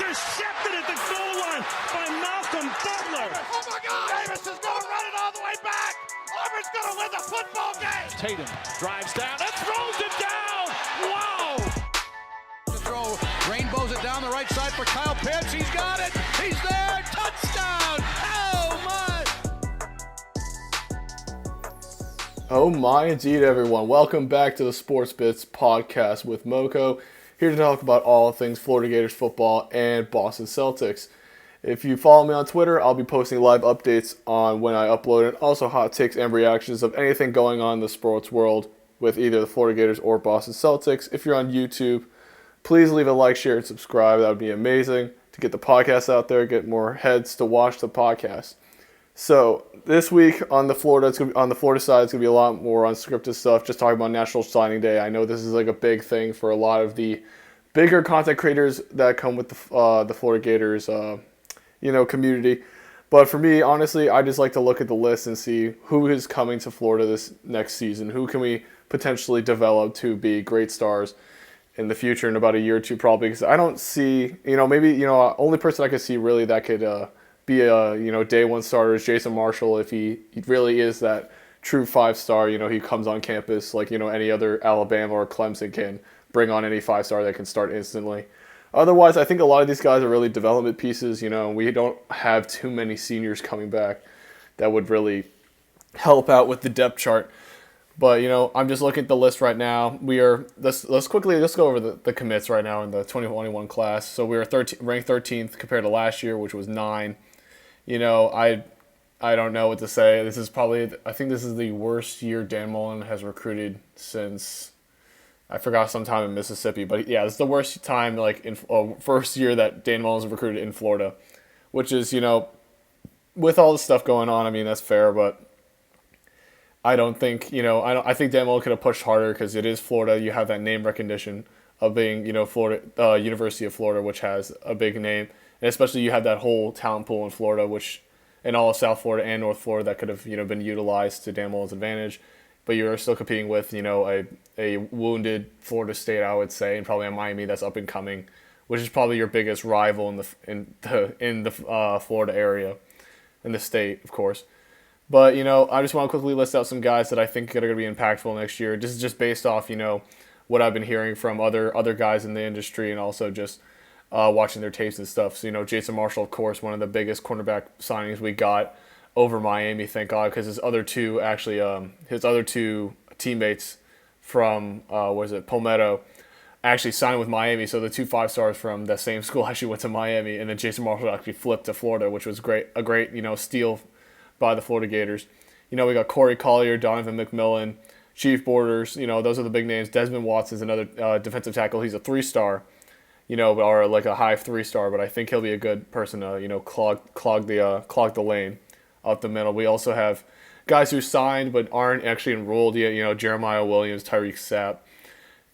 intercepted at the goal line by Malcolm Butler. Oh my God! Davis is going to run it all the way back. Auburn's going to win the football game. Tatum drives down and throws it down. Wow! To throw, rainbows it down the right side for Kyle Pitts. He's got it. He's there. Touchdown! Oh my, indeed, everyone. Welcome back to the Sports Bits podcast with Moko, here to talk about all things Florida Gators football and Boston Celtics. If you follow me on Twitter, I'll be posting live updates on when I upload, and also hot takes and reactions of anything going on in the sports world with either the Florida Gators or Boston Celtics. If you're on YouTube, please leave a like, share, and subscribe. That would be amazing to get the podcast out there, get more heads to watch the podcast. So this week on the Florida side, it's going to be a lot more unscripted stuff, just talking about National Signing Day. I know this is like a big thing for a lot of the bigger content creators that come with the Florida Gators, community. But for me, honestly, I just like to look at the list and see who is coming to Florida this next season. Who can we potentially develop to be great stars in the future in about a year or two, probably, because I don't see, only person I could see really that could be a day one starter is Jason Marshall. If he really is that true 5-star, he comes on campus like any other Alabama or Clemson can bring on any 5-star that can start instantly. Otherwise, I think a lot of these guys are really development pieces. We don't have too many seniors coming back that would really help out with the depth chart. But I'm just looking at the list right now. Let's go over the commits right now in the 2021 class. So we are ranked 13th compared to last year, which was 9. I don't know what to say. I think this is the worst year Dan Mullen has recruited since, I forgot, sometime in Mississippi. But yeah, it's the worst time, first year that Dan Mullen's recruited in Florida, which is, with all the stuff going on, I mean, that's fair. But I don't think, I think Dan Mullen could have pushed harder because it is Florida. You have that name recognition of being, Florida, University of Florida, which has a big name. And especially you have that whole talent pool in Florida, which in all of South Florida and North Florida that could have been utilized to Dan Mullen's advantage. But you're still competing with a wounded Florida State, I would say, and probably a Miami that's up and coming, which is probably your biggest rival in the Florida area, in the state, of course. But I just want to quickly list out some guys that I think are going to be impactful next year. This is just based off what I've been hearing from other guys in the industry, and also just watching their tapes and stuff. So, Jason Marshall, of course, one of the biggest cornerback signings we got over Miami, thank God, because his other two teammates from, Palmetto, actually signed with Miami. So the 2 5-stars from the same school actually went to Miami, and then Jason Marshall actually flipped to Florida, which was a great steal by the Florida Gators. We got Corey Collier, Donovan McMillan, Chief Borders, those are the big names. Desmond Watson's another defensive tackle. He's a 3-star. Or like a high 3-star, but I think he'll be a good person to, clog the lane up the middle. We also have guys who signed but aren't actually enrolled yet. Jeremiah Williams, Tyreek Sapp,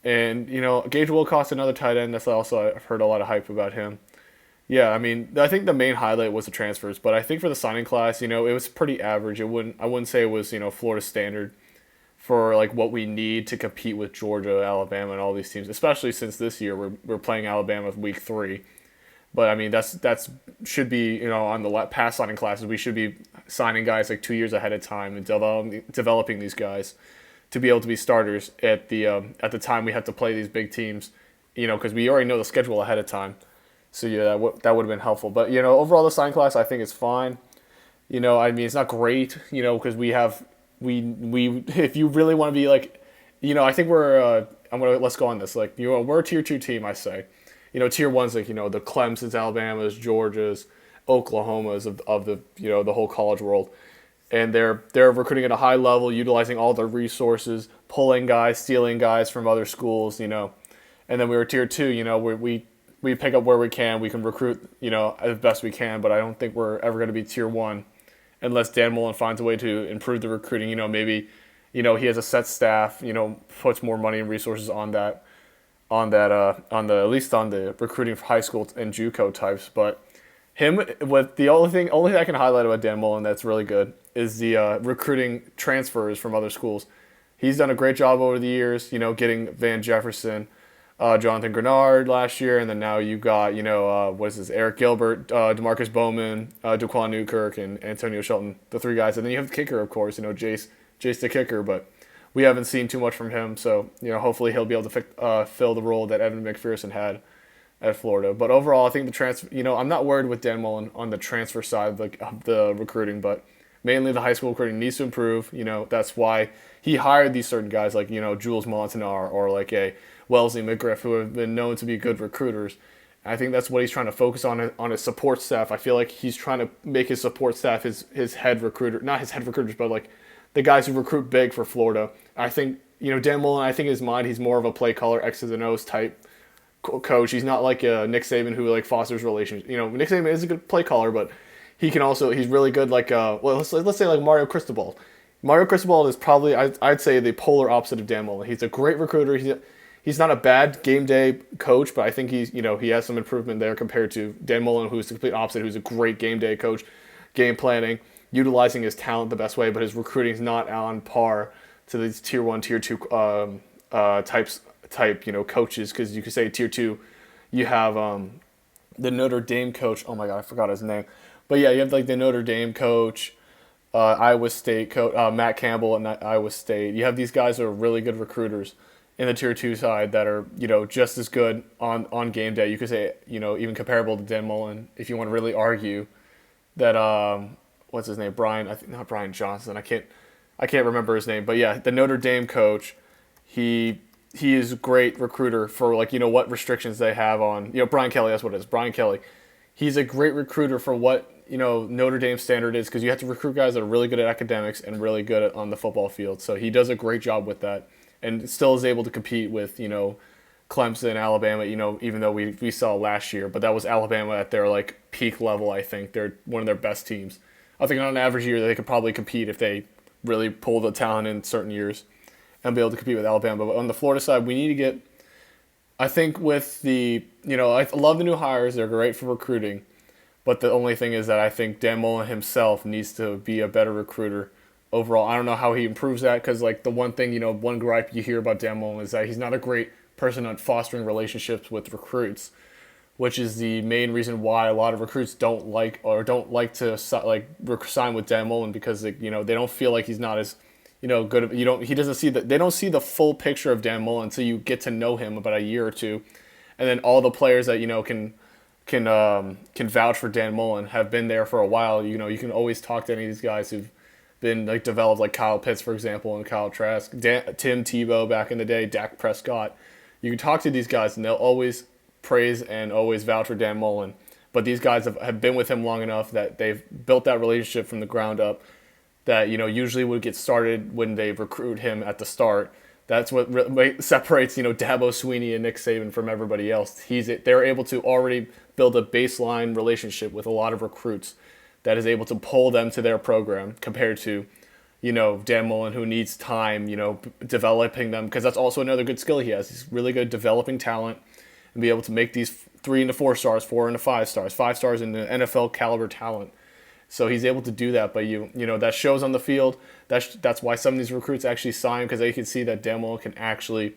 and Gage Wilcox, another tight end. That's also, I've heard a lot of hype about him. Yeah, I mean, I think the main highlight was the transfers, but I think for the signing class, it was pretty average. I wouldn't say it was Florida standard for what we need to compete with Georgia, Alabama, and all these teams, especially since this year we're playing Alabama week 3. But I mean that's should be on the past signing classes, we should be signing guys 2 years ahead of time and developing these guys to be able to be starters at the time we have to play these big teams, because we already know the schedule ahead of time. So yeah, that would have been helpful. But overall the signing class I think is fine. I mean it's not great, because we if you really want to be I think let's go on this. We're a tier 2 team, I say. Tier 1's the Clemson's, Alabama's, Georgia's, Oklahoma's of the, the whole college world. And they're recruiting at a high level, utilizing all their resources, pulling guys, stealing guys from other schools, And then we were tier 2, we pick up where we can recruit, as best we can, but I don't think we're ever going to be tier 1. Unless Dan Mullen finds a way to improve the recruiting, maybe, he has a set staff, puts more money and resources at least on the recruiting for high school and JUCO types. But the only thing I can highlight about Dan Mullen that's really good is the recruiting transfers from other schools. He's done a great job over the years, getting Van Jefferson, Jonathan Grenard last year, and then now you got, Eric Gilbert, DeMarcus Bowman, Daquan Newkirk, and Antonio Shelton, the three guys. And then you have the kicker, of course, Jace the kicker, but we haven't seen too much from him. So, hopefully he'll be able to fill the role that Evan McPherson had at Florida. But overall, I think the transfer, I'm not worried with Dan Mullen on the transfer side of the recruiting, but mainly the high school recruiting needs to improve. That's why he hired these certain guys like, Jules Montanar or like a Wellesley McGriff, who have been known to be good recruiters. I think that's what he's trying to focus on his support staff. I feel like he's trying to make his support staff his head recruiter, not his head recruiters, but like the guys who recruit big for Florida. I think, Dan Mullen, I think in his mind, he's more of a play caller, X's and O's type coach. He's not like Nick Saban who like fosters relationships. Nick Saban is a good play caller, but he's really good like let's say like Mario Cristobal. Mario Cristobal is probably I'd say the polar opposite of Dan Mullen. He's a great recruiter. He's not a bad game day coach, but I think he has some improvement there compared to Dan Mullen, who's the complete opposite, who's a great game day coach, game planning, utilizing his talent the best way, but his recruiting is not on par to these tier 1, tier 2 type coaches, because you could say tier 2 you have the Notre Dame coach. Oh my god, I forgot his name. But yeah, you have like the Notre Dame coach, Iowa State coach, Matt Campbell at Iowa State. You have these guys who are really good recruiters in the tier 2 side that are, just as good on game day. You could say, even comparable to Dan Mullen, if you want to really argue that, what's his name? Not Brian Johnson. I can't remember his name, but yeah, the Notre Dame coach, he is a great recruiter for like, what restrictions they have on, Brian Kelly, that's what it is. Brian Kelly. He's a great recruiter for what, Notre Dame standard is, because you have to recruit guys that are really good at academics and really good on the football field. So he does a great job with that, and still is able to compete with, Clemson, Alabama, even though we saw last year. But that was Alabama at their, like, peak level, I think. They're one of their best teams. I think on an average year they could probably compete if they really pull the talent in certain years and be able to compete with Alabama. But on the Florida side, we need to get, I think with the, I love the new hires. They're great for recruiting. But the only thing is that I think Dan Mullen himself needs to be a better recruiter overall. I don't know how he improves that, because like the one thing, one gripe you hear about Dan Mullen is that he's not a great person at fostering relationships with recruits, which is the main reason why a lot of recruits don't like to sign with Dan Mullen, because they don't feel like he's not as good. They don't see the full picture of Dan Mullen until you get to know him about a year or two, and then all the players that can vouch for Dan Mullen have been there for a while. You can always talk to any of these guys who've been like developed, like Kyle Pitts, for example, and Kyle Trask, Tim Tebow back in the day, Dak Prescott. You can talk to these guys and they'll always praise and always vouch for Dan Mullen. But these guys have been with him long enough that they've built that relationship from the ground up that, usually would get started when they recruit him at the start. That's what separates, Dabo Swinney and Nick Saban from everybody else. They're able to already build a baseline relationship with a lot of recruits that is able to pull them to their program, compared to, Dan Mullen, who needs time, developing them, because that's also another good skill he has. He's really good at developing talent and be able to make these 3 into 4 stars, 4 into 5 stars, 5 stars in the NFL caliber talent. So he's able to do that, but that shows on the field. That's why some of these recruits actually sign, because they can see that Dan Mullen can actually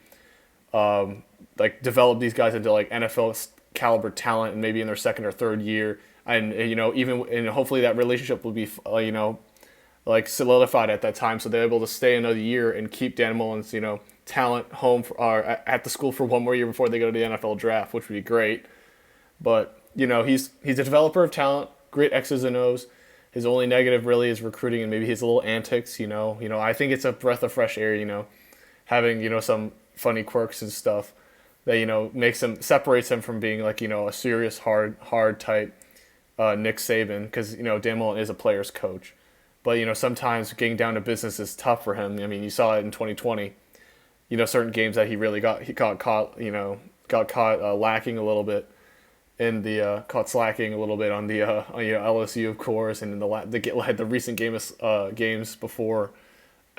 develop these guys into like NFL caliber talent, and maybe in their second or third year, and hopefully that relationship will be solidified at that time, so they're able to stay another year and keep Dan Mullen's talent home or at the school for one more year before they go to the NFL draft, which would be great. But he's a developer of talent, great X's and O's. His only negative really is recruiting and maybe his little antics. I think it's a breath of fresh air. Having some funny quirks and stuff that separates him from being like a serious hard type Nick Saban, because Dan Mullen is a player's coach. But sometimes getting down to business is tough for him. I mean, you saw it in 2020. Certain games that he got caught lacking a little bit in the caught slacking a little bit on the LSU, of course, and in the recent games before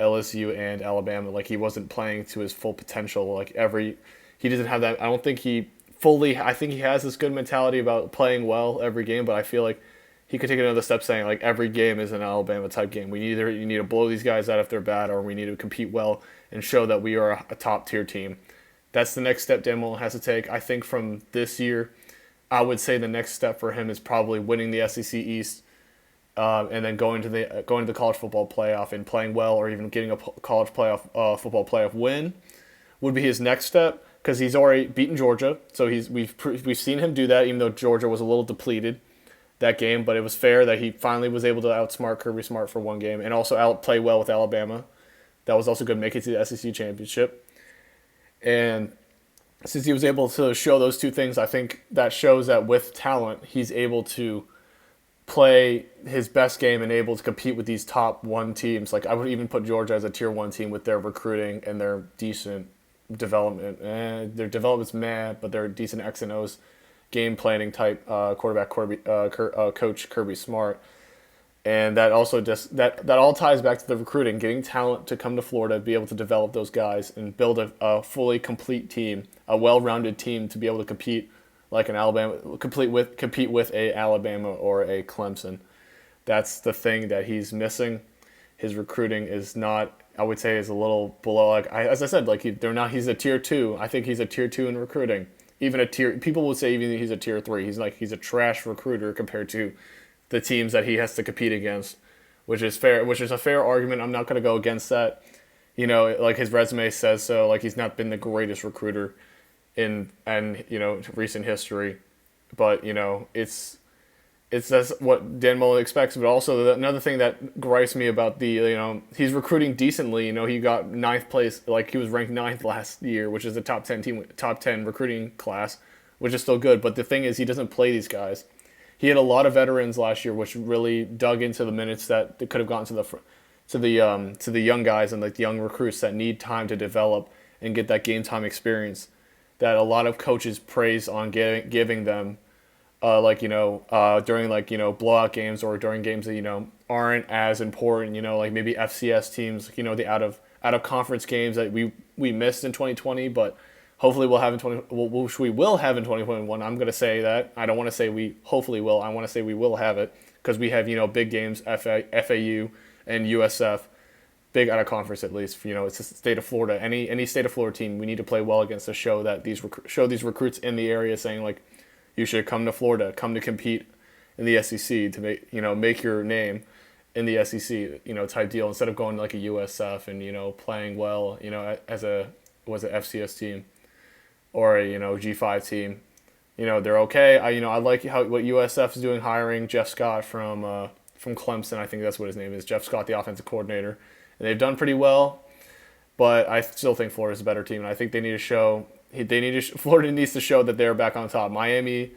LSU and Alabama, like he wasn't playing to his full potential. He doesn't have that. I don't think he fully. I think he has this good mentality about playing well every game, but I feel like he could take another step, saying like every game is an Alabama type game. You need to blow these guys out if they're bad, or we need to compete well and show that we are a top tier team. That's the next step Dan Mullen has to take. I think from this year, I would say the next step for him is probably winning the SEC East, and then going to the college football playoff and playing well, or even getting a college football playoff win, would be his next step, because he's already beaten Georgia. So we've seen him do that, even though Georgia was a little depleted that game. But it was fair that he finally was able to outsmart Kirby Smart for one game and also outplay well with Alabama. That was also good, make it to the SEC championship. And since he was able to show those two things, I think that shows that with talent, he's able to play his best game and able to compete with these top 1 teams. Like, I would even put Georgia as a tier 1 team with their recruiting and their decent development. Their development's mad, but they're decent X and O's game planning type quarterback coach Kirby Smart. And that also that all ties back to the recruiting, getting talent to come to Florida, be able to develop those guys and build a fully complete team, a well-rounded team to be able to compete like an Alabama, compete with a Alabama or a Clemson. That's the thing that he's missing. His recruiting is not, I would say, is a little below. As I said, he's a tier 2. I think he's a tier 2 in recruiting. People would say even he's a tier 3. He's a trash recruiter compared to the teams that he has to compete against, which is a fair argument. I'm not going to go against that. Like his resume says so. Like, he's not been the greatest recruiter in recent history, but it's that's what Dan Mullen expects. But also another thing that gripes me about he's recruiting decently. He got 9th place, like he was ranked 9th last year, which is a top 10 recruiting class, which is still good. But the thing is, he doesn't play these guys. He had a lot of veterans last year, which really dug into the minutes that they could have gotten to the young guys and like the young recruits that need time to develop and get that game time experience that a lot of coaches praise on giving them, during blowout games or during games that aren't as important. Like maybe FCS teams, the out of conference games that we missed in 2020, but hopefully which we will have in 2021. I'm going to say that. I don't want to say we hopefully will. I want to say we will have it, because we have, big games, FAU and USF, big out of conference at least. It's the state of Florida. Any state of Florida team, we need to play well against to show that show these recruits in the area saying, like, you should come to Florida, come to compete in the SEC to make your name in the SEC, type deal, instead of going to like a USF and, playing well, as a FCS team or a G5 team. They're okay. I like what USF is doing, hiring Jeff Scott from Clemson. I think that's what his name is, Jeff Scott, the offensive coordinator, and they've done pretty well. But I still think Florida's a better team, and I think Florida needs to show that they're back on top. Miami,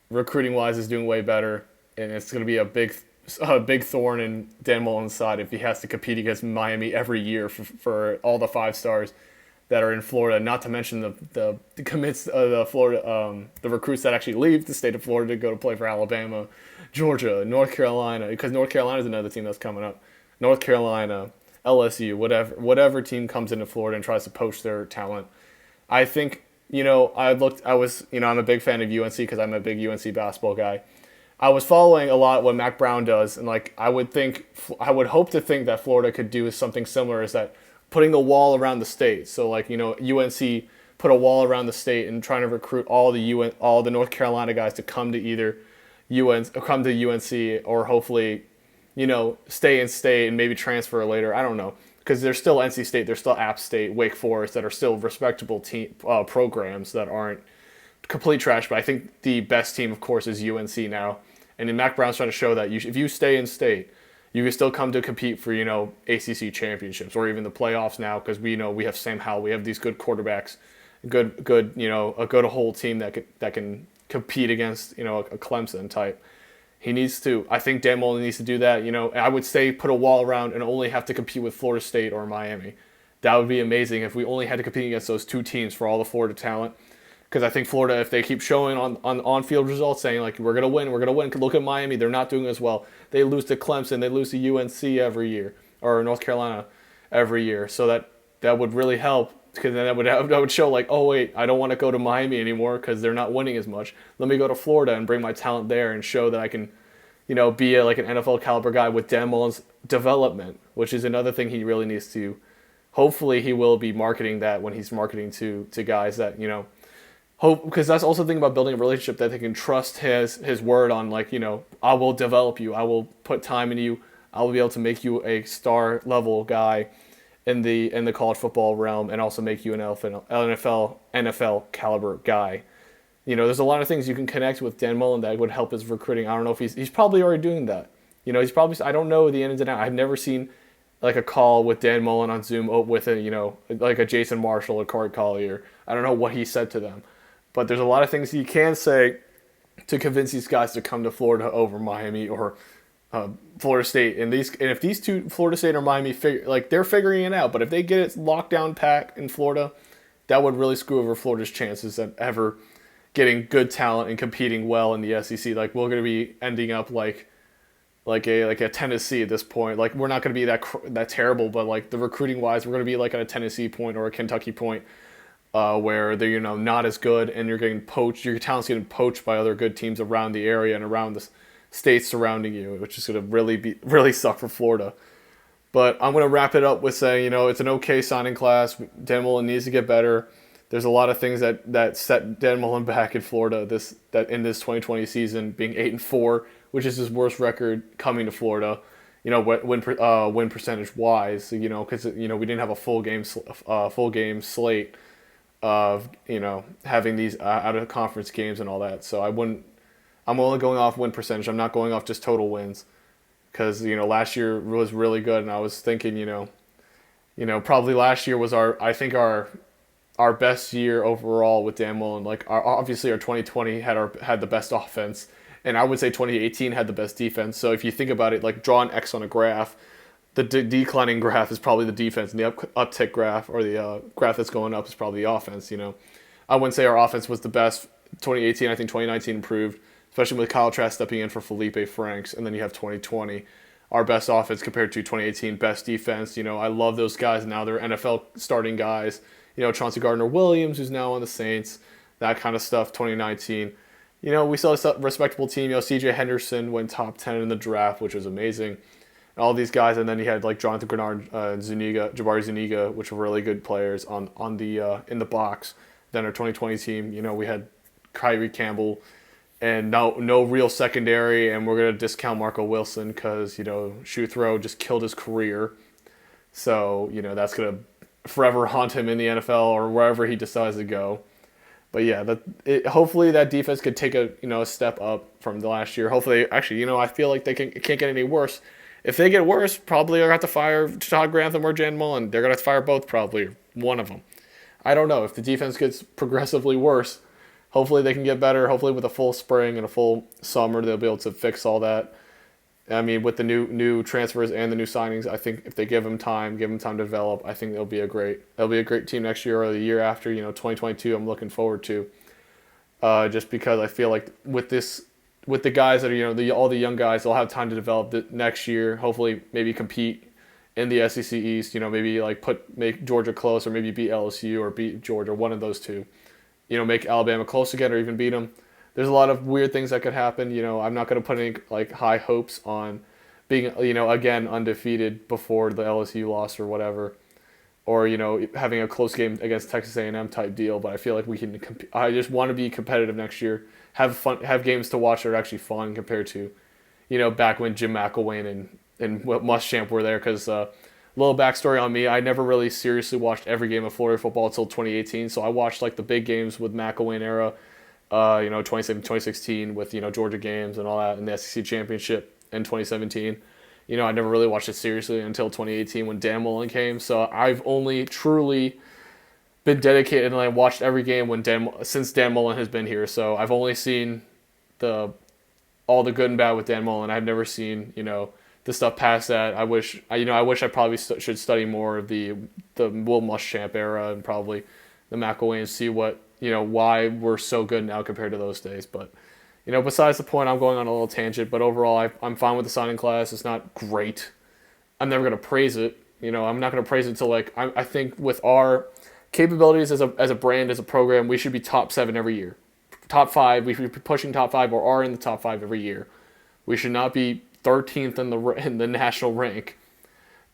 recruiting wise, is doing way better, and it's going to be a big thorn in Dan Mullen's side if he has to compete against Miami every year for all the 5 stars that are in Florida, not to mention the commits, the recruits that actually leave the state of Florida to go to play for Alabama, Georgia, North Carolina, because North Carolina is another team that's coming up. North Carolina, LSU, whatever team comes into Florida and tries to poach their talent. I think, I'm a big fan of UNC because I'm a big UNC basketball guy. I was following a lot what Mac Brown does, and I would hope to think that Florida could do something similar, is that putting the wall around the state. So UNC put a wall around the state and trying to recruit all the North Carolina guys to come to either UNC or hopefully, stay in state and maybe transfer later. I don't know, because there's still NC State, there's still App State, Wake Forest that are still respectable programs that aren't complete trash. But I think the best team, of course, is UNC now. And then Mac Brown's trying to show that if you stay in state, you can still come to compete for, ACC championships or even the playoffs now, because we have Sam Howell, we have these good quarterbacks, a good whole team that can compete against, a Clemson type. I think Dan Mullen needs to do that. I would say put a wall around and only have to compete with Florida State or Miami. That would be amazing if we only had to compete against those 2 teams for all the Florida talent. Because I think Florida, if they keep showing on-field results saying, like, we're going to win, look at Miami, they're not doing as well. They lose to Clemson, they lose to UNC every year, or North Carolina every year. So that would really help, because then that would show, like, oh, wait, I don't want to go to Miami anymore because they're not winning as much. Let me go to Florida and bring my talent there and show that I can, be like an NFL caliber guy with Dan Mullen's development, which is another thing he really needs to hopefully he will be marketing that when he's marketing to guys that, hope, because that's also the thing about building a relationship, that they can trust his word on, like, I will develop you, I will put time in you, I will be able to make you a star level guy in the college football realm, and also make you an NFL caliber guy. There's a lot of things you can connect with Dan Mullen that would help his recruiting. I don't know if he's probably already doing that. He's probably, I don't know the ins and outs. I've never seen like a call with Dan Mullen on Zoom with like a Jason Marshall or Corey Collier. I don't know what he said to them, but there's a lot of things he can say to convince these guys to come to Florida over Miami or Florida State. And if these two, Florida State or Miami, they're figuring it out. But if they get it locked down packed in Florida, that would really screw over Florida's chances of ever getting good talent and competing well in the SEC. Like, we're going to be ending up like a Tennessee at this point. Like, we're not going to be that terrible, but like the recruiting wise, we're going to be like at a Tennessee point or a Kentucky point, where they're not as good, and you're getting poached. Your talent's getting poached by other good teams around the area and around the states surrounding you, which is going to really suck for Florida. But I'm going to wrap it up with saying, it's an okay signing class. Dan Mullen needs to get better. There's a lot of things that set Dan Mullen back in Florida in this 2020 season, being 8-4, which is his worst record coming to Florida. Win percentage wise, because we didn't have a full game slate of having these out of conference games and all that. So I'm only going off win percentage. I'm not going off just total wins, because last year was really good, and I was thinking probably last year was our best year overall with Dan Mullen. Like, obviously our 2020 had the best offense, and I would say 2018 had the best defense. So if you think about it, like, draw an X on a graph, the declining graph is probably the defense, and the uptick graph, or the graph that's going up, is probably the offense. I wouldn't say our offense was the best 2018. I think 2019 improved, especially with Kyle Trask stepping in for Felipe Franks, and then you have 2020. Our best offense compared to 2018, best defense. I love those guys now. They're NFL starting guys. Chauncey Gardner-Williams, who's now on the Saints, that kind of stuff. 2019, we saw a respectable team. C.J. Henderson went top 10 in the draft, which was amazing. And all these guys, and then you had like Jonathan Grenard, Jabari Zuniga, which were really good players on the in the box. Then our 2020 team, we had Kyrie Campbell, and no real secondary, and we're gonna discount Marco Wilson because shoe throw just killed his career. So that's gonna forever haunt him in the NFL or wherever he decides to go. But yeah, hopefully that defense could take a step up from the last year. Hopefully, actually, I feel like it can't get any worse. If they get worse, probably they're going to have to fire Todd Grantham or Dan Mullen. They're going to have to fire both, probably, one of them. I don't know. If the defense gets progressively worse, hopefully they can get better. Hopefully with a full spring and a full summer, they'll be able to fix all that. I mean, with the new transfers and the new signings, I think if they give them time to develop, I think they'll be a great team next year or the year after. 2022, I'm looking forward to. Just because I feel like with the guys that are all the young guys, they'll have time to develop next year. Hopefully, maybe compete in the SEC East. Maybe make Georgia close, or maybe beat LSU or beat Georgia, one of those two. Make Alabama close again, or even beat them. There's a lot of weird things that could happen. I'm not going to put any high hopes on being again undefeated before the LSU loss or whatever, or having a close game against Texas A&M type deal. But I feel like we can. I just want to be competitive next year. Have fun. Have games to watch that are actually fun compared to, back when Jim McElwain and Muschamp were there. Because little backstory on me, I never really seriously watched every game of Florida football until 2018. So I watched the big games with McElwain era. 2016 with Georgia games and all that, and the SEC championship in 2017. I never really watched it seriously until 2018 when Dan Mullen came. So I've only truly been dedicated, and I watched every game since Dan Mullen has been here. So I've only seen all the good and bad with Dan Mullen. I've never seen the stuff past that. I wish I probably should study more of the Will Muschamp era and probably the McElwain and see what. Why we're so good now compared to those days. But, besides the point, I'm going on a little tangent. But overall, I'm fine with the signing class. It's not great. I'm never going to praise it. I'm not going to praise it until, I think with our capabilities as a brand, as a program, we should be top 7 every year. Top 5, we should be pushing top 5 or are in the top 5 every year. We should not be 13th in the national rank.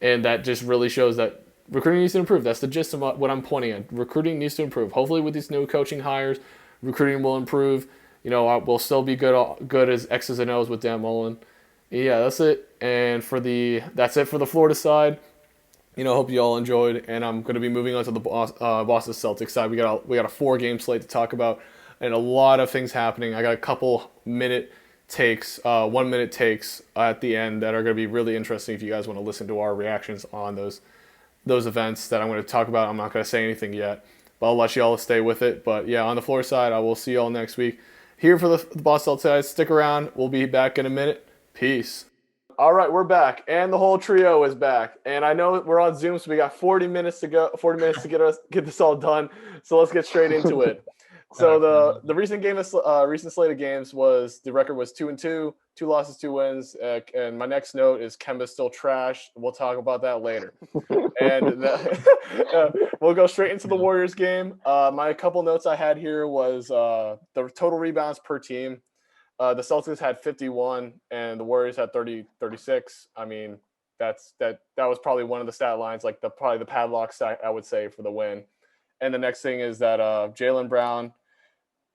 And that just really shows that recruiting needs to improve. That's the gist of what I'm pointing at. Recruiting needs to improve. Hopefully, with these new coaching hires, recruiting will improve. We'll still be good as X's and O's with Dan Mullen. Yeah, that's it. And that's it for the Florida side. Hope you all enjoyed. And I'm going to be moving on to the Boston Celtics side. We got a 4-game slate to talk about, and a lot of things happening. I got a couple 1-minute takes at the end that are going to be really interesting if you guys want to listen to our reactions on those events that I'm going to talk about. I'm not going to say anything yet, but I'll let you all stay with it. But yeah, on the Florida side, I will see you all next week. Here for the Boston Celtics, stick around. We'll be back in a minute. Peace. All right, we're back, and the whole trio is back. And I know we're on Zoom, so we got 40 minutes to go. 40 minutes to get this all done. So let's get straight into it. So the recent slate of games was the record was 2-2, 2 losses, 2 wins. And my next note is Kemba's still trash. We'll talk about that later. And we'll go straight into the Warriors game. My couple notes I had here was the total rebounds per team. The Celtics had 51 and the Warriors had 36. I mean, that was probably one of the stat lines, like probably the padlock stat, I would say, for the win. And the next thing is that Jaylen Brown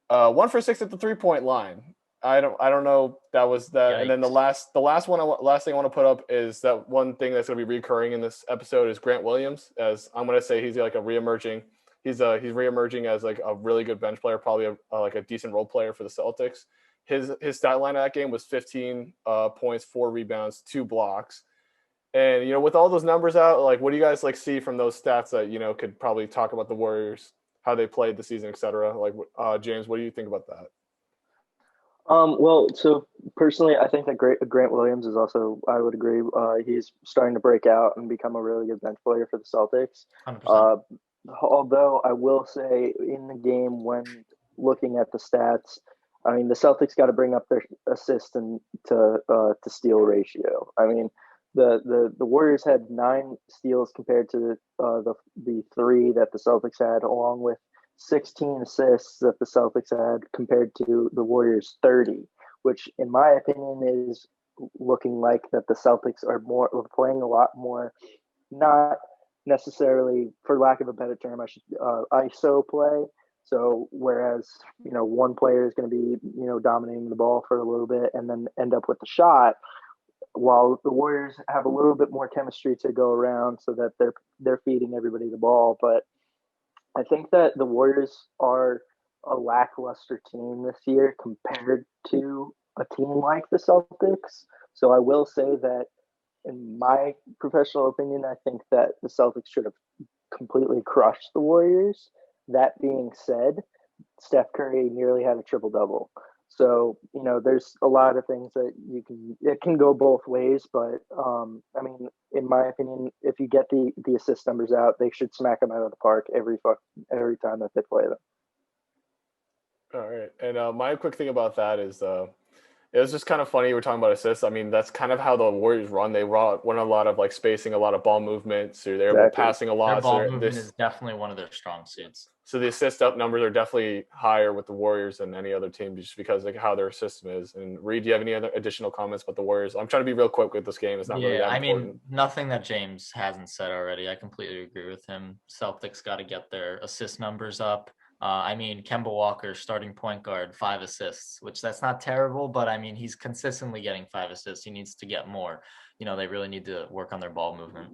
1 for 6 at the 3-point line. I don't know. That was that. Yikes. And then the last thing I want to put up is that one thing that's going to be recurring in this episode is Grant Williams. As I'm going to say, he's like a reemerging. He's reemerging as like a really good bench player, probably like a decent role player for the Celtics. His stat line of that game was 15 points, 4 rebounds, 2 blocks. And with all those numbers out, like, what do you guys like see from those stats that could probably talk about the Warriors, how they played the season, etc.? Like, James, what do you think about that? Well, so personally, I think that Grant Williams is also, I would agree, he's starting to break out and become a really good bench player for the Celtics. 100%. Although I will say in the game, when looking at the stats, I mean, the Celtics got to bring up their assist to steal ratio. I mean, the Warriors had 9 steals compared to the 3 that the Celtics had, along with 16 assists that the Celtics had compared to the Warriors 30, which in my opinion is looking like that the Celtics are playing a lot more, not necessarily, for lack of a better term, ISO play. So whereas, one player is going to be, dominating the ball for a little bit and then end up with the shot, while the Warriors have a little bit more chemistry to go around so that they're feeding everybody the ball. But I think that the Warriors are a lackluster team this year compared to a team like the Celtics. So I will say that in my professional opinion, I think that the Celtics should have completely crushed the Warriors. That being said, Steph Curry nearly had a triple-double. So, there's a lot of things that it can go both ways. But, I mean, in my opinion, if you get the assist numbers out, they should smack them out of the park every time that they play them. All right. And my quick thing about that is it was just kind of funny. We're talking about assists. I mean, that's kind of how the Warriors run. They run a lot of like spacing, a lot of ball movement. So they're passing a lot. Their ball movement is definitely one of their strong suits. So the assist up numbers are definitely higher with the Warriors than any other team, just because like how their system is. And Reed, do you have any other additional comments about the Warriors? I'm trying to be real quick with this game. It's not really that important. I mean, nothing that James hasn't said already. I completely agree with him. Celtics got to get their assist numbers up. I mean, Kemba Walker, starting point guard, 5 assists, which that's not terrible, but I mean, he's consistently getting 5 assists. He needs to get more. They really need to work on their ball movement.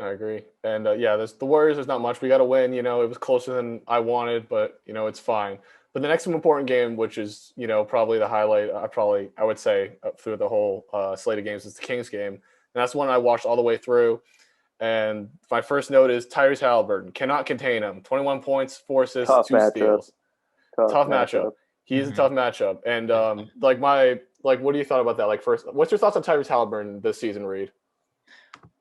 I agree. And the Warriors, there's not much. We got to win. It was closer than I wanted, but, it's fine. But the next important game, which is, probably the highlight, I would say through the whole slate of games, is the Kings game. And that's one I watched all the way through. And my first note is Tyrese Halliburton cannot contain him. 21 points, 4 assists, 2 steals. Tough matchup. He's a tough matchup. And what do you thought about that? Like, first, what's your thoughts on Tyrese Halliburton this season, Reed?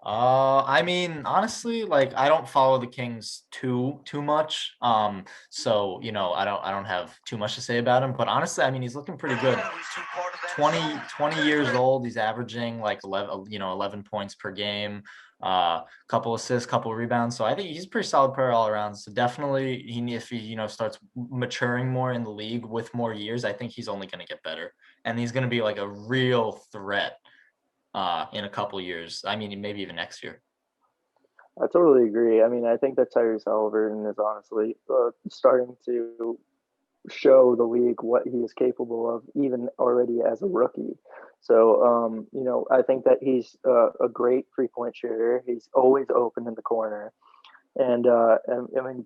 I mean, honestly, like, I don't follow the Kings too much. So, I don't have too much to say about him, but honestly, I mean, he's looking pretty good. 20 years old. He's averaging like 11 points per game, couple assists, couple rebounds. So I think he's a pretty solid player all around. So definitely if he, starts maturing more in the league with more years, I think he's only going to get better, and he's going to be like a real threat in a couple years. I mean, maybe even next year. I totally agree. I mean, I think that Tyrese Halliburton is honestly starting to show the league what he is capable of, even already as a rookie. So, I think that he's a great 3-point shooter. He's always open in the corner. And I mean,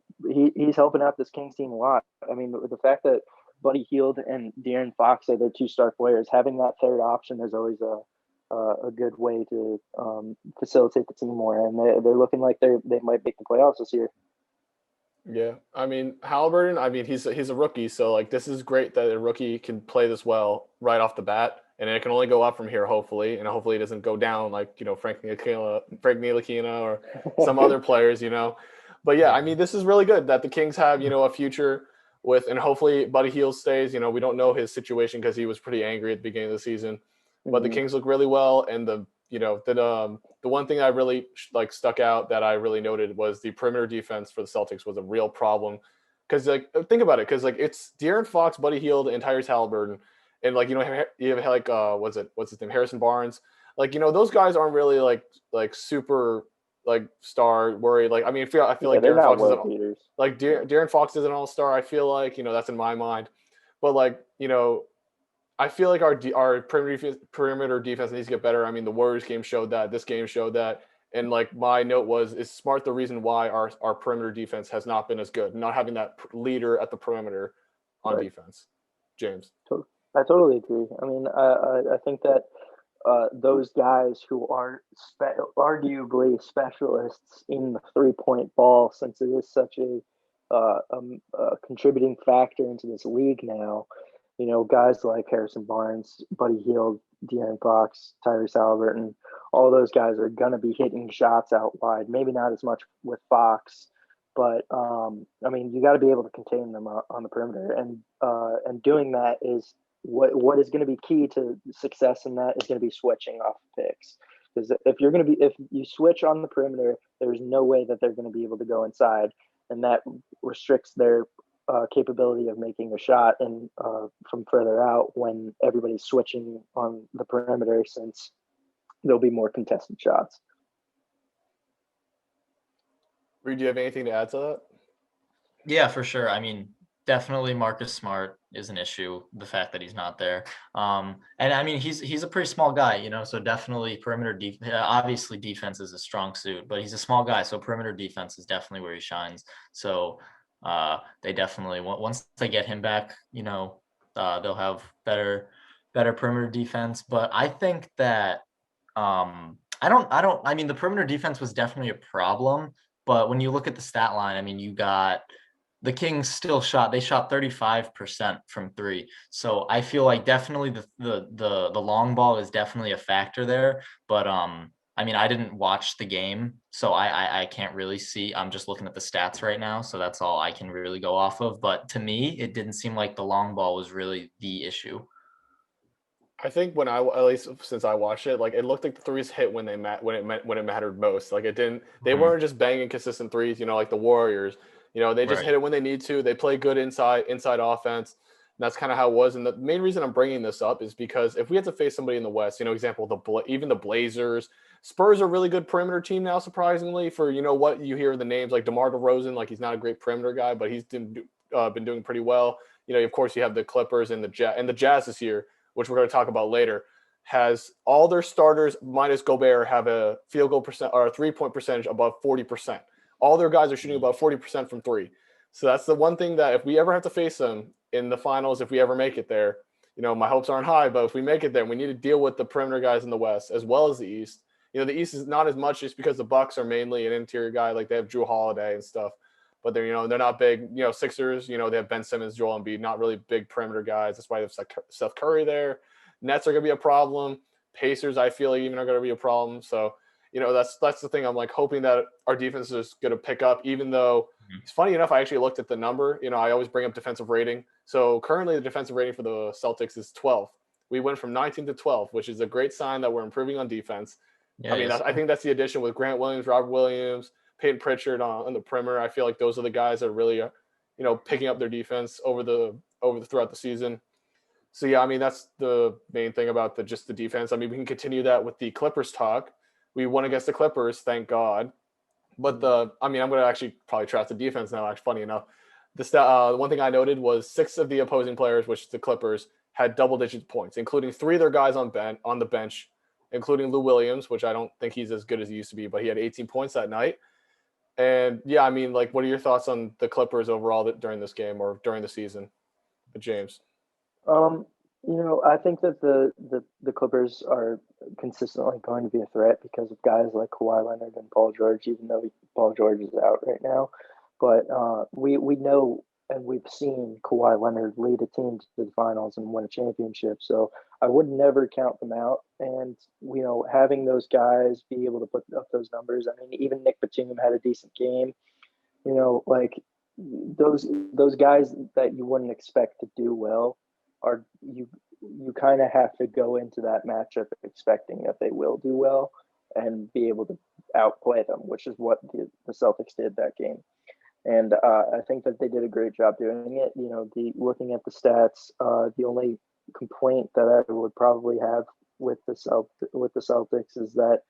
he's helping out this Kings team a lot. I mean, the fact that Buddy Hield and De'Aaron Fox are their two star players, having that third option is always a good way to facilitate the team more. And they're looking like they might make the playoffs this year. Yeah, I mean Halliburton. I mean he's a rookie, so like this is great that a rookie can play this well right off the bat, and it can only go up from here hopefully, and hopefully it doesn't go down like Frank Ntilikina or some other players, But yeah, I mean this is really good that the Kings have a future with, and hopefully Buddy Hield stays. We don't know his situation because he was pretty angry at the beginning of the season, but the Kings look really well, and the one thing I really stuck out that I really noted was the perimeter defense for the Celtics was a real problem. Because think about it, because it's De'Aaron Fox, Buddy Hield, and Tyrese Halliburton, and you have what's his name, Harrison Barnes. Those guys aren't really like super star worried. I mean, I feel like De'Aaron Fox De'Aaron Fox is an all-star. I feel like that's in my mind, but I feel like our perimeter defense needs to get better. I mean, the Warriors game showed that. This game showed that. And my note was, is Smart the reason why our perimeter defense has not been as good, not having that leader at the perimeter on defense? James. I totally agree. I mean, I think that those guys who are arguably specialists in the 3-point ball, since it is such a contributing factor into this league now, guys like Harrison Barnes, Buddy Hield, De'Aaron Fox, Tyrese Halliburton, all those guys are going to be hitting shots out wide. Maybe not as much with Fox, but I mean, you got to be able to contain them on the perimeter, and doing that is what is going to be key to success in that is going to be switching off picks. Because if you switch on the perimeter, there's no way that they're going to be able to go inside, and that restricts their capability of making a shot and from further out when everybody's switching on the perimeter, since there'll be more contested shots. Reed, do you have anything to add to that? Yeah, for sure. I mean, definitely Marcus Smart is an issue, the fact that he's not there. And I mean, he's a pretty small guy, so definitely perimeter obviously defense is a strong suit, but he's a small guy, so perimeter defense is definitely where he shines. So they definitely, once they get him back, they'll have better perimeter defense. But I think that I mean, the perimeter defense was definitely a problem, but when you look at the stat line, I mean, you got the Kings still shot 35% from 3. So I feel like definitely the long ball is definitely a factor there. But I mean, I didn't watch the game, so I can't really see. I'm just looking at the stats right now, so that's all I can really go off of. But to me, it didn't seem like the long ball was really the issue. I think at least since I watched it, it looked like the threes hit when it mattered most. It didn't. They weren't just banging consistent threes. Like the Warriors. They just hit it when they need to. They play good inside offense. And that's kind of how it was. And the main reason I'm bringing this up is because if we had to face somebody in the West, example, even the Blazers, Spurs are a really good perimeter team now, surprisingly, for, what you hear the names like DeMar DeRozan, he's not a great perimeter guy, but he's been doing pretty well. Of course, you have the Clippers and the Jazz this year, which we're going to talk about later, has all their starters minus Gobert have a field goal percent or a 3-point percentage above 40%. All their guys are shooting about 40% from 3. So that's the one thing that if we ever have to face them in the finals, if we ever make it there, my hopes aren't high, but if we make it there, we need to deal with the perimeter guys in the West as well as the East. The East is not as much just because the Bucks are mainly an interior guy, like they have Drew Holiday and stuff, but they're not big. Sixers, they have Ben Simmons, Joel Embiid, not really big perimeter guys. That's why they have Seth Curry there. Nets are going to be a problem. Pacers, I feel even are going to be a problem. So, that's the thing. I'm hoping that our defense is going to pick up, even though it's funny enough, I actually looked at the number. I always bring up defensive rating. So currently the defensive rating for the Celtics is 12. We went from 19 to 12, which is a great sign that we're improving on defense. Yeah, I think that's the addition with Grant Williams, Robert Williams, Peyton Pritchard on the perimeter. I feel like those are the guys that are really, picking up their defense throughout the season. So yeah, I mean, that's the main thing about just the defense. I mean, we can continue that with the Clippers talk. We won against the Clippers, thank God. But I'm going to actually probably trash the defense now. Actually, funny enough, the one thing I noted was 6 of the opposing players, which is the Clippers, had double-digit points, including 3 of their guys on the bench, including Lou Williams, which I don't think he's as good as he used to be, but he had 18 points that night. And yeah, I mean, like, what are your thoughts on the Clippers overall during this game or during the season, James? Um, I think that the Clippers are consistently going to be a threat because of guys like Kawhi Leonard and Paul George, even though Paul George is out right now. But we know and we've seen Kawhi Leonard lead a team to the finals and win a championship. So I would never count them out. And having those guys be able to put up those numbers. I mean, even Nick Batum had a decent game. Like those guys that you wouldn't expect to do well are you kind of have to go into that matchup expecting that they will do well and be able to outplay them, which is what the Celtics did that game. And I think that they did a great job doing it. Looking at the stats, the only complaint that I would probably have with the Celtics is that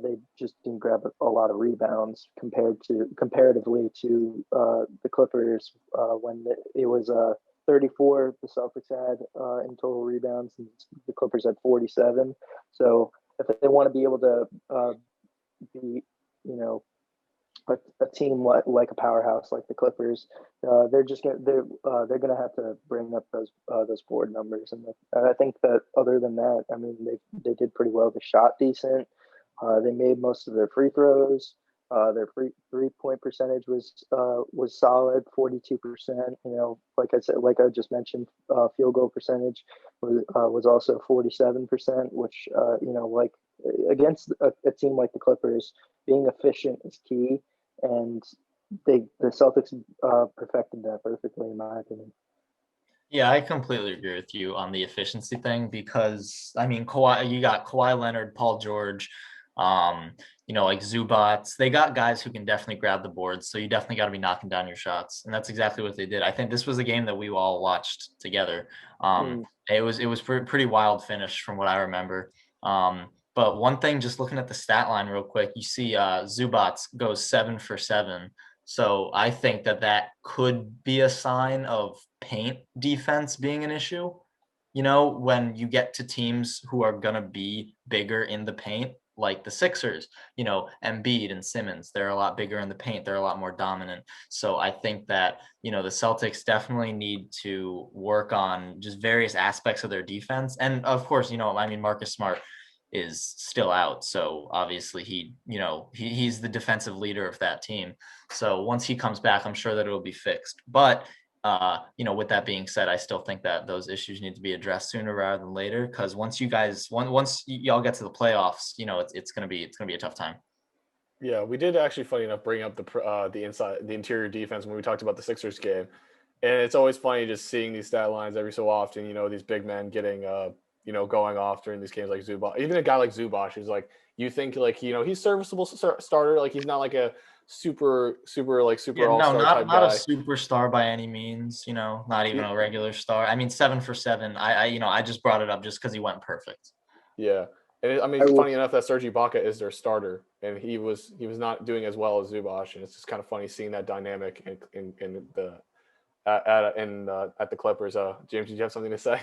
they just didn't grab a lot of rebounds comparatively to the Clippers when it was 34 the Celtics had in total rebounds, and the Clippers had 47. So if they want to be able to be, a team like a powerhouse like the Clippers, they're gonna have to bring up those board numbers, and I think that other than that, I mean they did pretty well. They shot decent. They made most of their free throws. Their three-point percentage was solid, 42%. Like I just mentioned, field goal percentage was also 47%, which like against a team like the Clippers, being efficient is key, and the Celtics perfected that perfectly, in my opinion. Yeah, I completely agree with you on the efficiency thing because I mean, you got Kawhi Leonard, Paul George, like Zubats. They got guys who can definitely grab the boards, so you definitely got to be knocking down your shots, and that's exactly what they did. I think this was a game that we all watched together. It was pretty wild finish from what I remember. But one thing, just looking at the stat line real quick, you see Zubats goes 7 for 7. So I think that could be a sign of paint defense being an issue. When you get to teams who are going to be bigger in the paint, like the Sixers, Embiid and Simmons, they're a lot bigger in the paint. They're a lot more dominant. So I think that, the Celtics definitely need to work on just various aspects of their defense. And of course, Marcus Smart is still out. So obviously he's the defensive leader of that team. So once he comes back, I'm sure that it'll be fixed. But with that being said, I still think that those issues need to be addressed sooner rather than later. Because once y'all get to the playoffs, it's gonna be a tough time. Yeah, we did actually, funny enough, bring up the interior defense when we talked about the Sixers game, and it's always funny just seeing these stat lines every so often. These big men getting going off during these games like Zubac. Even a guy like Zubac who's like, you think like he's serviceable starter, like he's not like a super all-star type not guy. a superstar by any means, not even a regular star. I mean, 7 for 7. I just brought it up just because he went perfect. Yeah. And it's funny enough that Serge Ibaka is their starter, and he was not doing as well as Zubac, and it's just kind of funny seeing that dynamic at the Clippers. James, did you have something to say?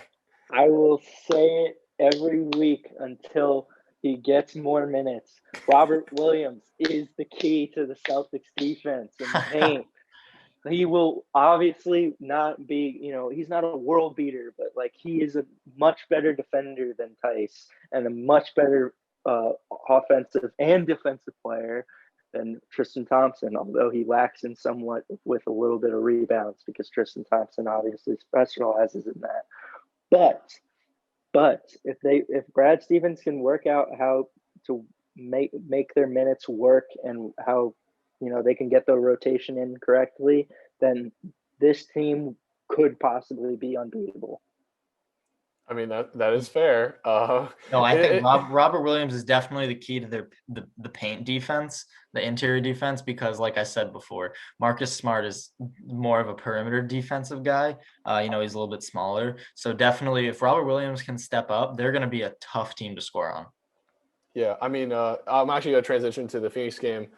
I will say it every week until he gets more minutes. Robert Williams is the key to the Celtics defense in the paint. He will obviously not be, he's not a world beater, but like he is a much better defender than Tice and a much better offensive and defensive player than Tristan Thompson, although he lacks in somewhat with a little bit of rebounds because Tristan Thompson obviously specializes in that. But if Brad Stevens can work out how to make their minutes work and how they can get the rotation in correctly, then this team could possibly be unbeatable. I mean that is fair. No, I think Robert Williams is definitely the key to the paint defense, the interior defense, because like I said before, Marcus Smart is more of a perimeter defensive guy. He's a little bit smaller. So definitely if Robert Williams can step up, they're going to be a tough team to score on. Yeah, I mean, I'm actually going to transition to the Phoenix game.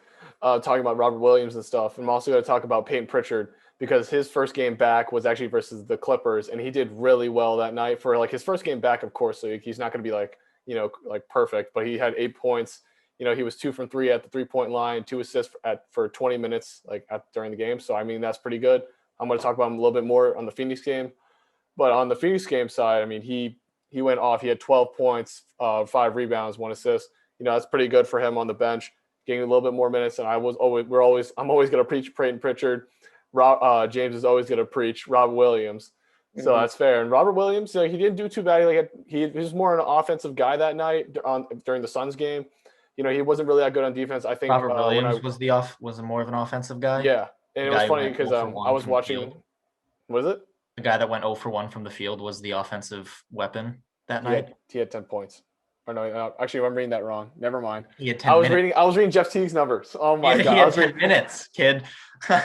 talking about Robert Williams and stuff. I'm also going to talk about Peyton Pritchard because his first game back was actually versus the Clippers, and he did really well that night for like his first game back, of course. So he's not going to be like, like perfect, but he had 8 points. He was 2 from 3 at the 3-point line, 2 assists for 20 minutes during the game. So I mean that's pretty good. I'm going to talk about him a little bit more on the Phoenix game, but on the Phoenix game side, I mean he went off. He had 12 points, 5 rebounds, 1 assist. That's pretty good for him on the bench, getting a little bit more minutes. And I'm always going to preach Peyton Pritchard. James is always going to preach Robert Williams. So that's fair. And Robert Williams, he didn't do too bad. He was more an offensive guy that night during the Suns game. He wasn't really that good on defense. I think Robert Williams was more of an offensive guy. Yeah, and it was funny because I was watching. What is it? The guy that went 0 for 1 from the field was the offensive weapon that night. He had 10 points. Or no, actually, I'm reading that wrong. Never mind. He had 10 minutes. I was reading Jeff Teague's numbers. Oh my god! He had 10 minutes, kid.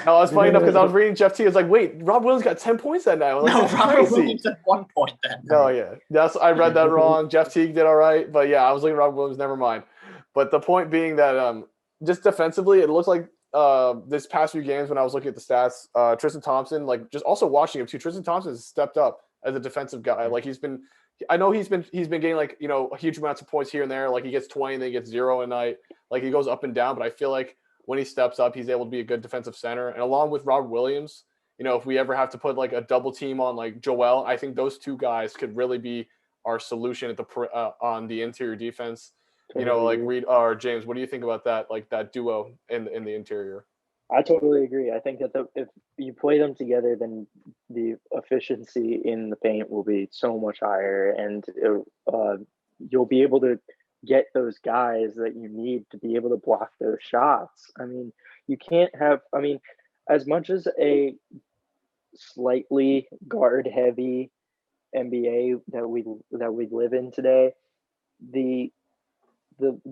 No, it's funny enough because I was reading Jeff Teague. I was like, wait, Rob Williams got 10 points that night. Robert Williams had 1 point that night. No, yeah, I read that wrong. Jeff Teague did all right, but yeah, I was looking at Robert Williams. Never mind. But the point being that just defensively, it looks like this past few games when I was looking at the stats, Tristan Thompson, like just also watching him too. Tristan Thompson has stepped up as a defensive guy. Like he's been getting like huge amounts of points here and there. Like he gets 20 and then he gets 0 a night. Like he goes up and down. But I feel like when he steps up, he's able to be a good defensive center. And along with Robert Williams, if we ever have to put like a double team on like Joel, I think those two guys could really be our solution at on the interior defense. Like Reed or James, what do you think about that? Like that duo in the interior? I totally agree. I think that if you play them together, then the efficiency in the paint will be so much higher, and you'll be able to get those guys that you need to be able to block those shots. I mean, you can't have. I mean, as much as a slightly guard-heavy NBA that we live in today, the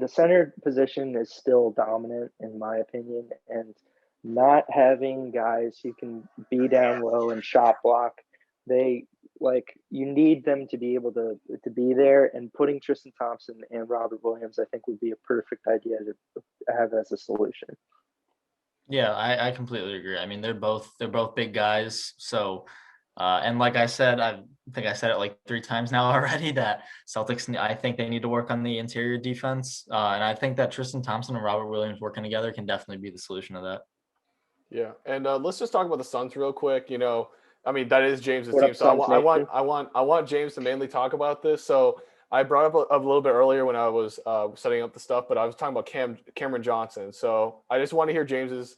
center position is still dominant in my opinion, and not having guys who can be down low and shot block, you need them to be able to be there, and putting Tristan Thompson and Robert Williams, I think, would be a perfect idea to have as a solution. Yeah, I completely agree. I mean, they're both big guys. So, and like I said, I think I said it like 3 times now already that Celtics, I think they need to work on the interior defense. And I think that Tristan Thompson and Robert Williams working together can definitely be the solution to that. Yeah, and let's just talk about the Suns real quick. I mean that is James's team, so I want James to mainly talk about this. So I brought up a little bit earlier when I was setting up the stuff, but I was talking about Cameron Johnson. So I just want to hear James's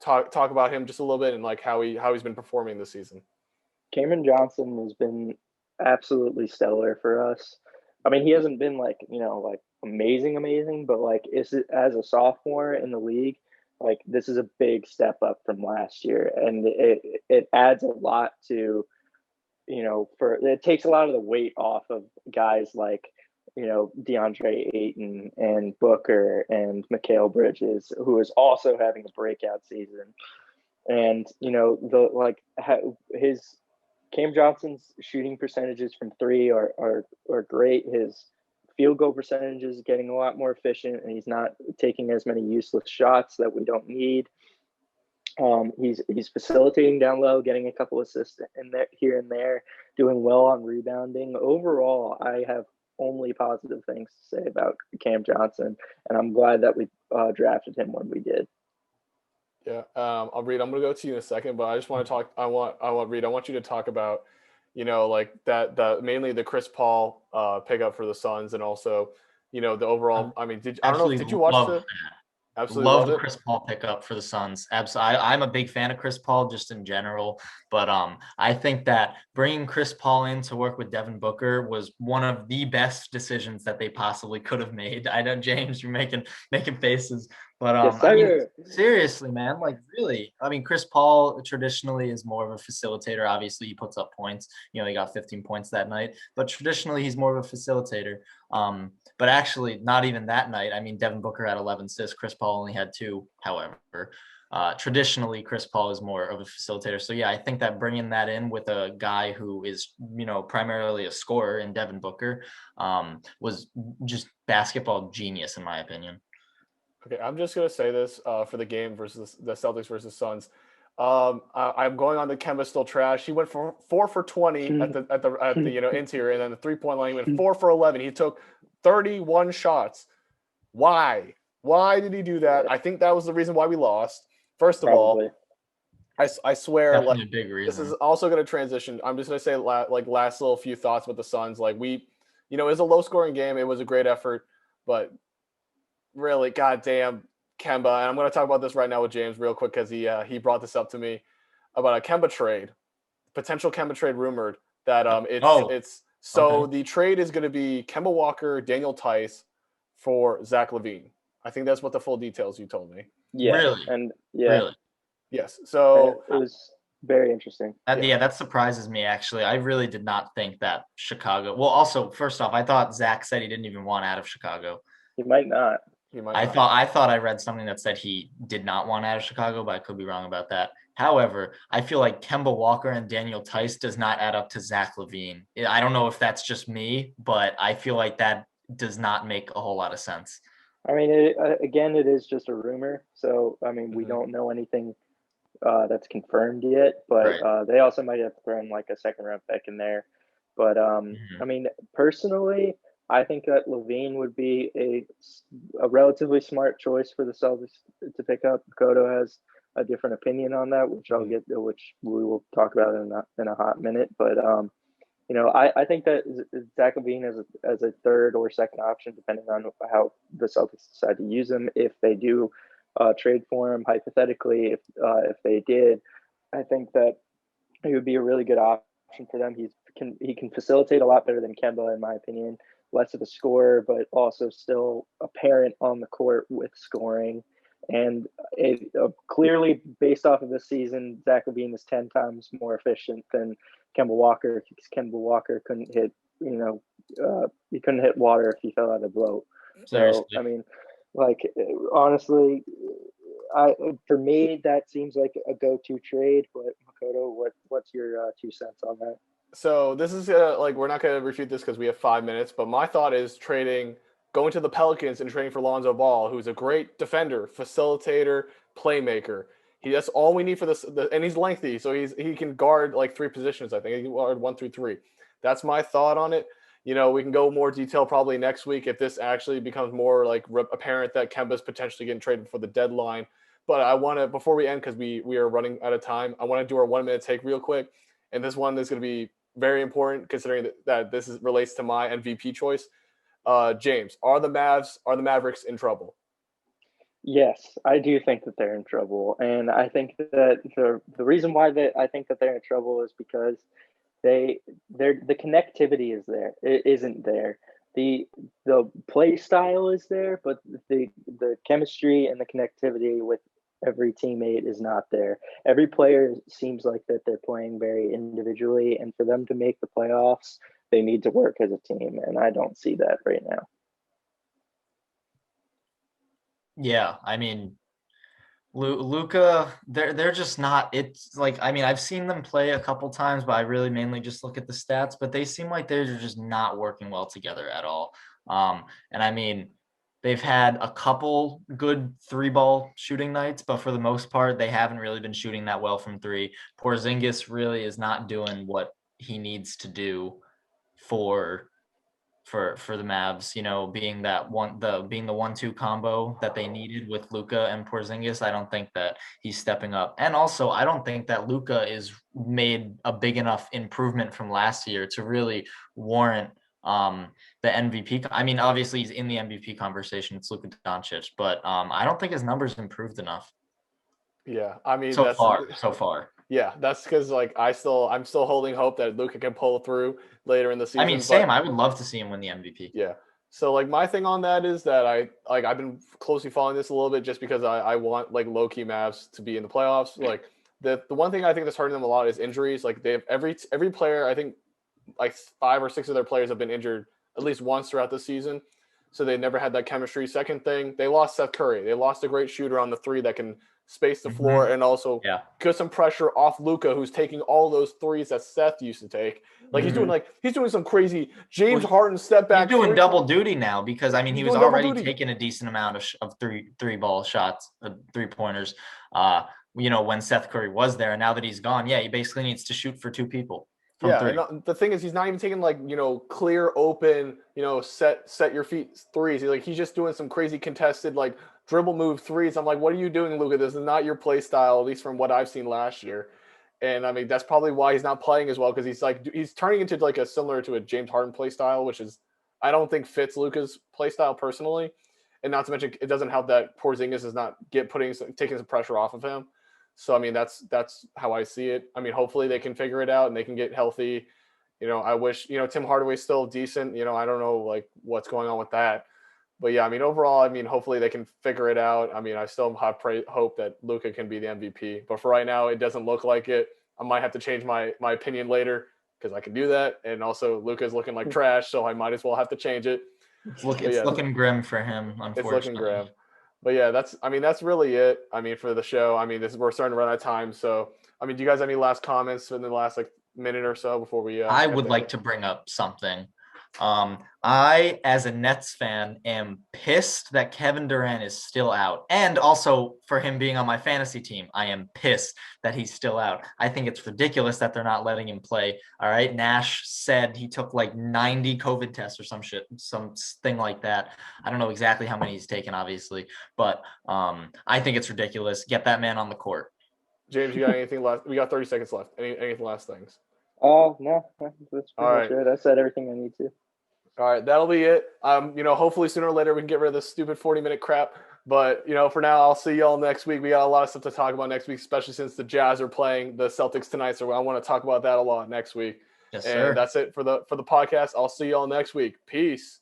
talk about him just a little bit and like how he's been performing this season. Cameron Johnson has been absolutely stellar for us. I mean, he hasn't been like amazing, but like as a sophomore in the league, like this is a big step up from last year, and it adds a lot to, it takes a lot of the weight off of guys like, DeAndre Ayton and Booker and Mikal Bridges, who is also having a breakout season. And, his Cam Johnson's shooting percentages from 3 are great. His field goal percentage is getting a lot more efficient, and he's not taking as many useless shots that we don't need. He's facilitating down low, getting a couple assists in there, here and there, doing well on rebounding. Overall, I have only positive things to say about Cam Johnson, and I'm glad that we drafted him when we did. Yeah, Reed, I'm gonna go to you in a second, but I just want to talk. I want Reed. I want you to talk about, like that mainly the Chris Paul pickup for the Suns, and also, the overall. I mean, did you watch the? Absolutely love the Chris Paul pickup for the Suns. Absolutely, I'm a big fan of Chris Paul just in general, but I think that bringing Chris Paul in to work with Devin Booker was one of the best decisions that they possibly could have made. I know, James, you're making faces, but yes, I mean, seriously, man, like really, I mean, Chris Paul traditionally is more of a facilitator. Obviously, he puts up points. He got 15 points that night, but traditionally he's more of a facilitator. But actually, not even that night. I mean, Devin Booker had 11 assists. Chris Paul only had 2. However, traditionally, Chris Paul is more of a facilitator. So yeah, I think that bringing that in with a guy who is, primarily a scorer in Devin Booker, was just basketball genius in my opinion. Okay, I'm just gonna say this for the game versus the Celtics versus Suns. I'm going on the Kemba still trash. He went for 4 for 20 at the interior, and then the 3-point line he went 4 for 11. He took 31 shots. Why? Why did he do that? I think that was the reason why we lost. First of all, Probably. I swear, Definitely a big this is reason. also going to transition. I'm just going to say last little few thoughts with the Suns. Like it was a low scoring game. It was a great effort, but really, goddamn, Kemba. And I'm going to talk about this right now with James real quick because he brought this up to me about a Kemba trade, potential Kemba trade rumored that it's so okay. the trade is going to be Kemba Walker, Daniel Tice for Zach LaVine. I think that's what the full details you told me. Yeah. Really? And yeah, Really? Yes. So it was very interesting. Yeah, that surprises me actually. I really did not think that Chicago. Well, also, first off, I thought Zach said he didn't even want out of Chicago. He might not. he might I not. thought I read something that said he did not want out of Chicago, but I could be wrong about that. However, I feel like Kemba Walker and Daniel Tice does not add up to Zach LaVine. I don't know if that's just me, but I feel like that does not make a whole lot of sense. I mean, again, it is just a rumor. So, I mean, we Mhm. don't know anything that's confirmed yet, but Right. they also might have thrown like a second round pick in there. But Mhm. I mean, personally, I think that Levine would be a relatively smart choice for the Celtics to pick up. Kodo has a different opinion on that, which we will talk about in a hot minute. But I think that Zach LaVine as a third or second option, depending on how the Celtics decide to use him, if they do trade for him, hypothetically, if they did, I think that he would be a really good option for them. He can facilitate a lot better than Kemba, in my opinion. Less of a scorer, but also still apparent on the court with scoring. And clearly, based off of this season, Zach LaVine is 10 times more efficient than Kemba Walker because Kemba Walker couldn't hit, he couldn't hit water if he fell out of the boat. So, I Seriously. mean, like, honestly, for me, that seems like a go-to trade. But Makoto, what's your 2 cents on that? So this is we're not gonna refute this because we have 5 minutes, but my thought is going to the Pelicans and trading for Lonzo Ball, who's a great defender, facilitator, playmaker. That's all we need for this, and he's lengthy, so he can guard like three positions. I think he can guard 1 through 3. That's my thought on it. We can go more detail probably next week if this actually becomes more like apparent that Kemba's potentially getting traded for the deadline. But I want to, before we end, because we are running out of time, I want to do our 1 minute take real quick, and this one is going to be very important considering that this relates to my MVP choice. James, are the Mavericks in trouble? Yes, I do think that they're in trouble, and I think that the reason why I think that they're in trouble is because the connectivity is there. It isn't there. The play style is there, but the chemistry and the connectivity with every teammate is not there. Every player seems like that they're playing very individually, and for them to make the playoffs, they need to work as a team, and I don't see that right now. Yeah, I mean, Luca, they're just not. It's like, I mean, I've seen them play a couple times, but I really mainly just look at the stats. But they seem like they're just not working well together at all. And I mean, they've had a couple good three ball shooting nights, but for the most part, they haven't really been shooting that well from three. Porzingis really is not doing what he needs to do for the Mavs, being being the 1-2 combo that they needed with Luca and Porzingis. I don't think that he's stepping up. And also, I don't think that Luca is made a big enough improvement from last year to really warrant the MVP. I mean, obviously he's in the MVP conversation. It's Luka Doncic, but I don't think his numbers improved enough Yeah, I mean so that's far. So far. yeah, that's because I'm still holding hope that Luca can pull through later in the I mean, season, same. but I would love to see him win the MVP. yeah. So like my thing on that is that I've been closely following this a little bit just because I want like low key Mavs to be in the playoffs. Like the one thing I think that's hurting them a lot is injuries. Like they have every player, I think like 5 or 6 of their players have been injured at least once throughout the season. So they never had that chemistry. Second thing, they lost Seth Curry. They lost a great shooter on the three that can space the floor, and also Yeah. get some pressure off Luka, who's taking all those threes that Seth used to take. Like he's doing some crazy James Harden step back. He's doing double duty now because I mean he was already taking a decent amount of three ball shots, 3-pointers. When Seth Curry was there, and now that he's gone, he basically needs to shoot for two people. And the thing is, he's not even taking clear open, set your feet threes. He's just doing some crazy contested dribble move threes. I'm like, what are you doing, Luka? This is not your play style, at least from what I've seen last year. And I mean, that's probably why he's not playing as well, because he's turning into a similar to a James Harden play style, which is I don't think fits Luka's play style personally. And not to mention, it doesn't help that Porzingis is not taking some pressure off of him. So I mean, that's how I see it. I mean, hopefully they can figure it out and they can get healthy. I wish Tim Hardaway's still decent. I don't know what's going on with that. But yeah, I mean, overall, I mean, hopefully they can figure it out. I mean, I still have hope that Luka can be the MVP. But for right now, it doesn't look like it. I might have to change my opinion later because I can do that. And also, Luka's looking like trash, so I might as well have to change it. It's looking grim for him, unfortunately. It's looking grim. But yeah, that's really it. I mean, for the show, I mean, we're starting to run out of time. So, I mean, do you guys have any last comments in the last minute or so before we? I would like to bring up something. I, as a Nets fan, am pissed that Kevin Durant is still out. And also for him being on my fantasy team, I am pissed that he's still out. I think it's ridiculous that they're not letting him play. All right. Nash said he took 90 COVID tests or something like that. I don't know exactly how many he's taken, obviously, but I think it's ridiculous. Get that man on the court. James, you got anything left? We got 30 seconds left. Any last things? No, that's pretty much it. I said everything I need to. All right, that'll be it. Hopefully sooner or later we can get rid of this stupid 40-minute crap. But, for now, I'll see y'all next week. We got a lot of stuff to talk about next week, especially since the Jazz are playing the Celtics tonight. So I want to talk about that a lot next week. Yes, sir. And that's it for the podcast. I'll see y'all next week. Peace.